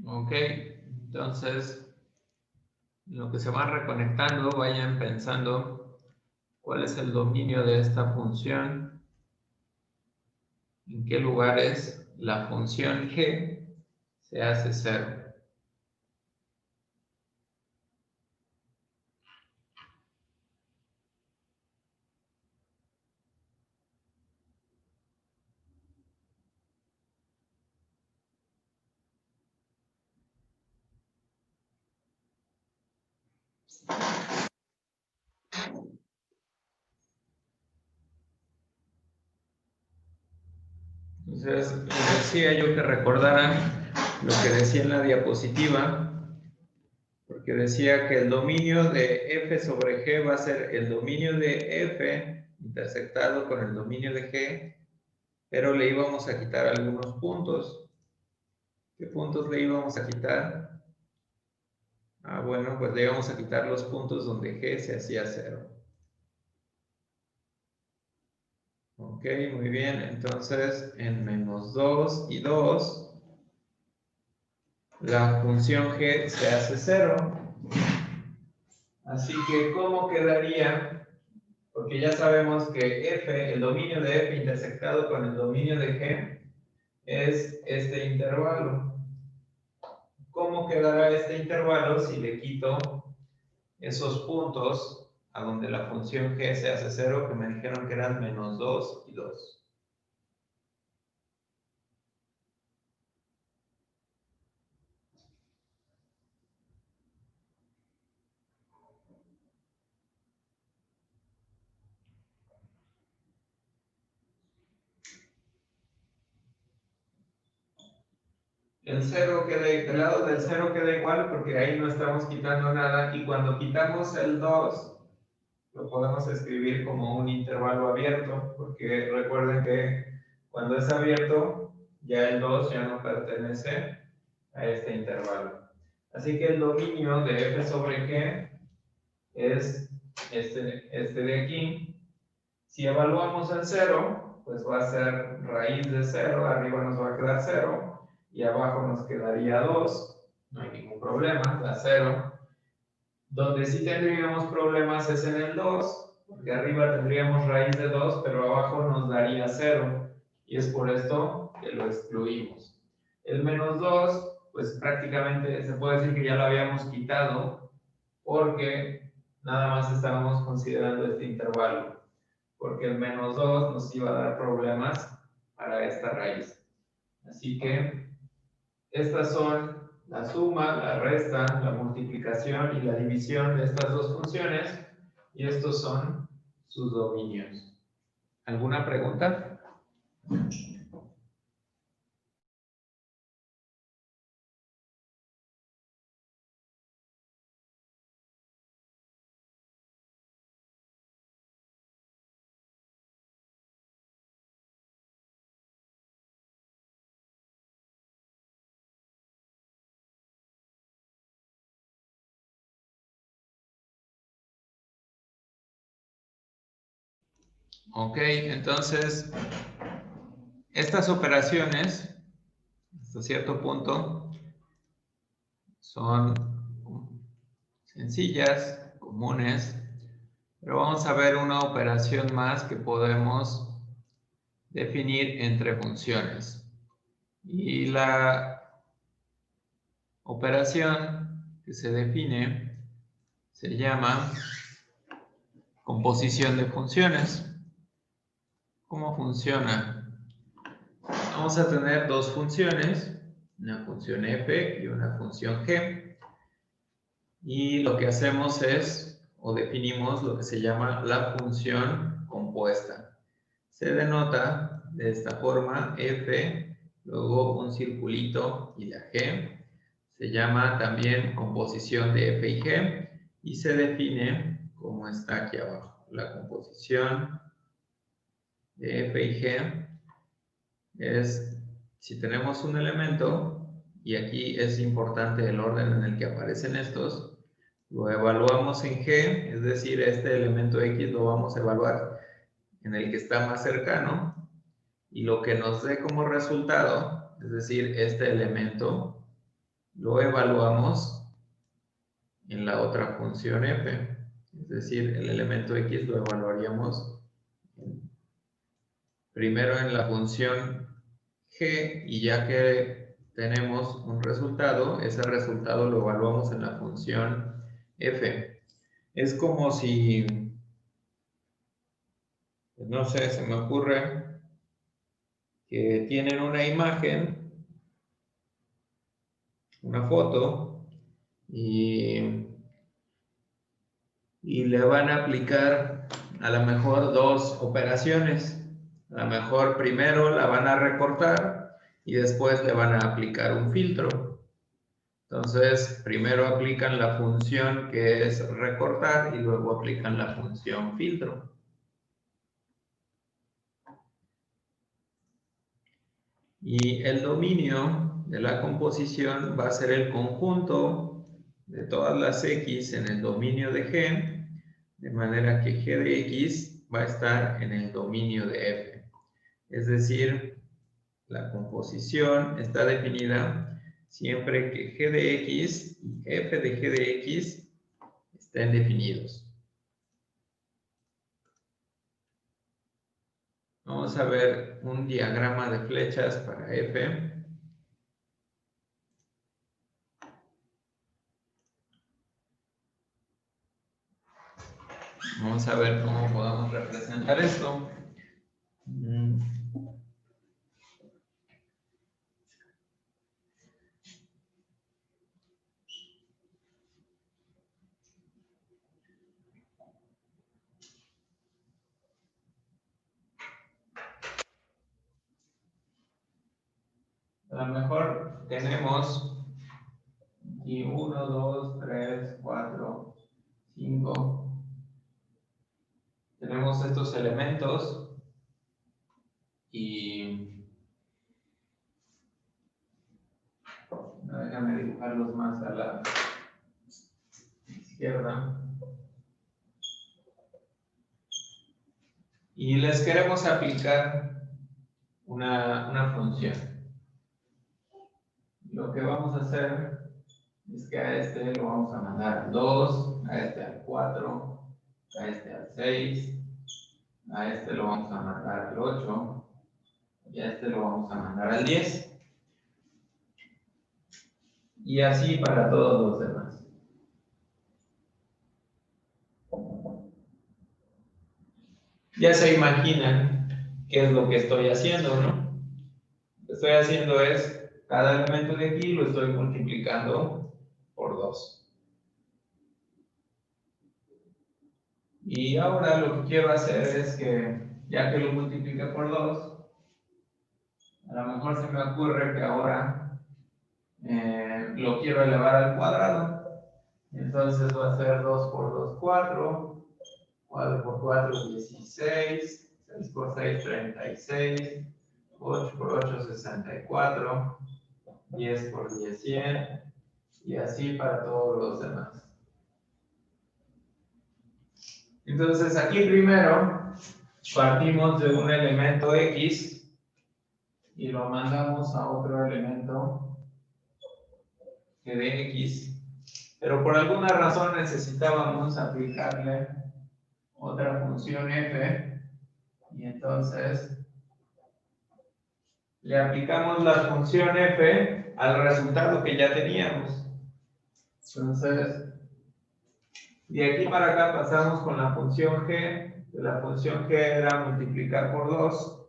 Ok, entonces, en lo que se van reconectando, vayan pensando cuál es el dominio de esta función, en qué lugares la función g se hace cero. Entonces, les decía yo que recordaran lo que decía en la diapositiva, porque decía que el dominio de f sobre g va a ser el dominio de f intersectado con el dominio de g, pero le íbamos a quitar algunos puntos. ¿Qué puntos le íbamos a quitar? Bueno, pues le íbamos a quitar los puntos donde g se hacía cero. Ok, muy bien. Entonces, en menos 2 y 2, la función g se hace cero. Así que, ¿cómo quedaría? Porque ya sabemos que f, el dominio de f intersectado con el dominio de g, es este intervalo. ¿Cómo quedará este intervalo si le quito esos puntos a donde la función g se hace cero, que me dijeron que eran menos 2 y 2? El 0 queda, del lado del 0 queda igual porque ahí no estamos quitando nada, y cuando quitamos el 2 lo podemos escribir como un intervalo abierto, porque recuerden que cuando es abierto ya el 2 ya no pertenece a este intervalo. Así que el dominio de f sobre g es este de aquí. Si evaluamos el 0, pues va a ser raíz de 0, arriba nos va a quedar 0 y abajo nos quedaría 2, no hay ningún problema, da 0. Donde sí tendríamos problemas es en el 2, porque arriba tendríamos raíz de 2, pero abajo nos daría 0, y es por esto que lo excluimos. El menos 2, pues prácticamente se puede decir que ya lo habíamos quitado, porque nada más estábamos considerando este intervalo, porque el menos 2 nos iba a dar problemas para esta raíz. Así que estas son la suma, la resta, la multiplicación y la división de estas dos funciones, y estos son sus dominios. ¿Alguna pregunta? Ok, entonces estas operaciones, hasta cierto punto, son sencillas, comunes, pero vamos a ver una operación más que podemos definir entre funciones. Y la operación que se define se llama composición de funciones. ¿Cómo funciona? Vamos a tener dos funciones, una función f y una función g, y lo que hacemos es, o definimos lo que se llama la función compuesta. Se denota de esta forma: f, luego un circulito y la g. Se llama también composición de f y g, y se define como está aquí abajo. La composición de f y g es, si tenemos un elemento, y aquí es importante el orden en el que aparecen estos, lo evaluamos en g, es decir, este elemento x lo vamos a evaluar en el que está más cercano, y lo que nos dé como resultado, es decir, este elemento, lo evaluamos en la otra función f. Es decir, el elemento x lo evaluaríamos primero en la función g, y ya que tenemos un resultado, ese resultado lo evaluamos en la función f. Es como si, no sé, se me ocurre que tienen una imagen, una foto, y le van a aplicar a lo mejor dos operaciones. A lo mejor primero la van a recortar y después le van a aplicar un filtro. Entonces, primero aplican la función que es recortar y luego aplican la función filtro. Y el dominio de la composición va a ser el conjunto de todas las x en el dominio de G, de manera que G de x va a estar en el dominio de f. Es decir, la composición está definida siempre que G de x y f de G de x estén definidos. Vamos a ver un diagrama de flechas para f. Vamos a ver cómo podemos representar esto. A lo mejor tenemos y 1, 2, 3, 4, 5. Tenemos estos elementos y déjame dibujarlos más a la izquierda. Y les queremos aplicar una función. Lo que vamos a hacer es que a este lo vamos a mandar al 2, a este al 4, a este al 6, a este lo vamos a mandar al 8 y a este lo vamos a mandar al 10. Y así para todos los demás. Ya se imaginan qué es lo que estoy haciendo, ¿no? Lo que estoy haciendo es, cada elemento de aquí lo estoy multiplicando por 2. Y ahora lo que quiero hacer es que, ya que lo multiplique por 2, a lo mejor se me ocurre que ahora lo quiero elevar al cuadrado. Entonces va a ser 2 por 2, 4. 4 por 4, 16. 6 por 6, 36. 8 por 8, 64. 10 por 10, 100. Y así para todos los demás. Entonces aquí primero partimos de un elemento x y lo mandamos a otro elemento que de x, pero por alguna razón necesitábamos aplicarle otra función f, y entonces le aplicamos la función f al resultado que ya teníamos. Entonces, de aquí para acá pasamos con la función g, que la función g era multiplicar por 2.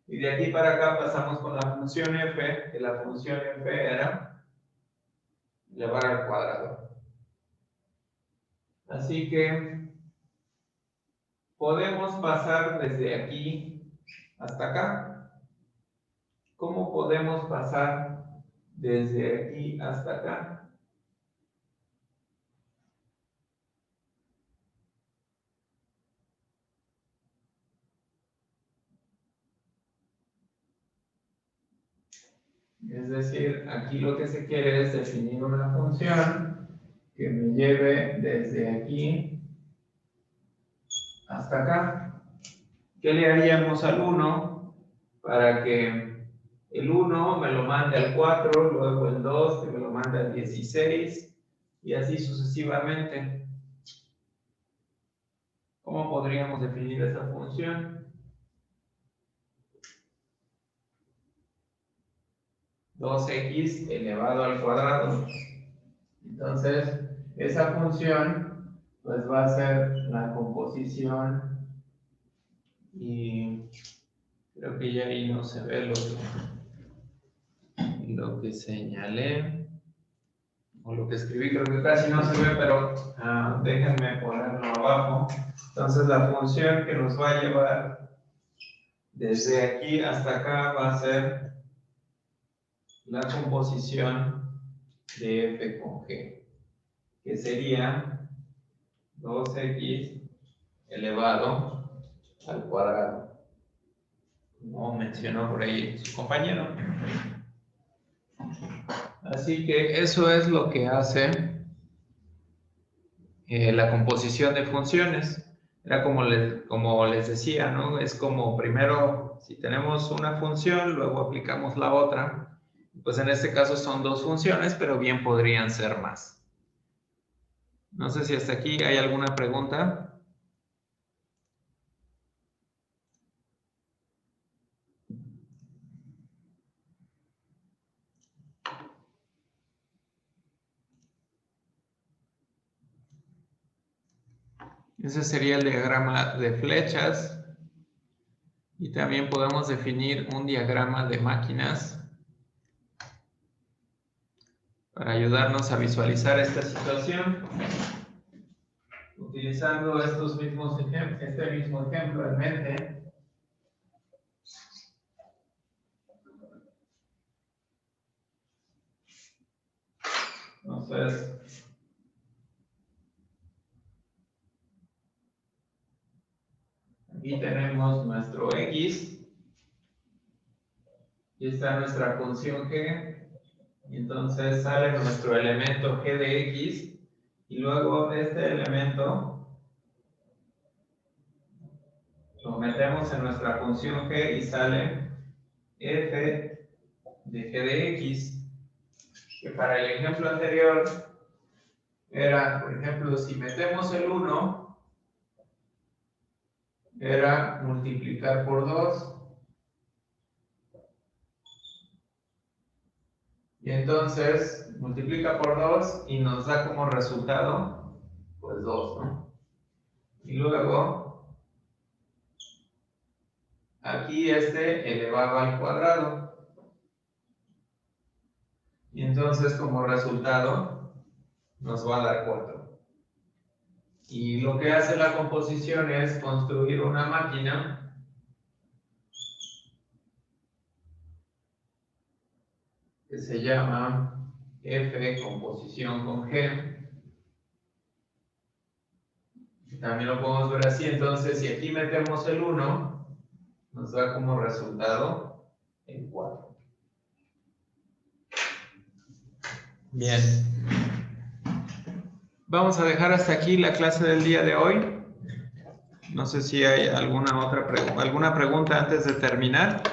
Y de aquí para acá pasamos con la función f, que la función f era elevar al cuadrado. Así que podemos pasar desde aquí hasta acá. ¿Cómo podemos pasar desde aquí hasta acá? Es decir, aquí lo que se quiere es definir una función que me lleve desde aquí hasta acá. ¿Qué le haríamos al 1 para que el 1 me lo mande al 4, luego el 2 que me lo manda al 16 y así sucesivamente. ¿Cómo podríamos definir esa función? 2x elevado al cuadrado. Entonces, esa función pues va a ser la composición y creo que ya ahí no se ve lo que señalé o lo que escribí, creo que casi no se ve, pero déjenme ponerlo abajo. Entonces la función que nos va a llevar desde aquí hasta acá va a ser la composición de f con g, que sería 2x elevado al cuadrado, como mencionó por ahí su compañero. Así que eso es lo que hace la composición de funciones. Era como les decía, ¿no? Es como primero, si tenemos una función, luego aplicamos la otra. Pues en este caso son dos funciones, pero bien podrían ser más. No sé si hasta aquí hay alguna pregunta. Ese sería el diagrama de flechas. Y también podemos definir un diagrama de máquinas para ayudarnos a visualizar esta situación. Utilizando este mismo ejemplo en mente. Entonces, aquí tenemos nuestro x y está nuestra función g, y entonces sale nuestro elemento g de x y luego este elemento lo metemos en nuestra función g y sale f de g de x, que para el ejemplo anterior era, por ejemplo, si metemos el 1 era multiplicar por 2. Y entonces multiplica por 2 y nos da como resultado, pues 2, ¿no? Y luego, aquí elevado al cuadrado. Y entonces como resultado nos va a dar 4. Y lo que hace la composición es construir una máquina que se llama F composición con G. También lo podemos ver así. Entonces, si aquí metemos el 1, nos da como resultado el 4. Bien. Vamos a dejar hasta aquí la clase del día de hoy. No sé si hay alguna pregunta antes de terminar.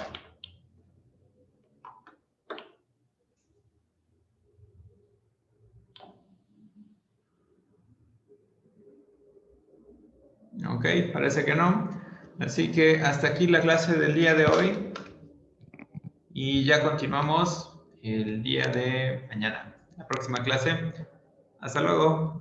Ok, parece que no. Así que hasta aquí la clase del día de hoy. Y ya continuamos el día de mañana. La próxima clase. Hasta luego.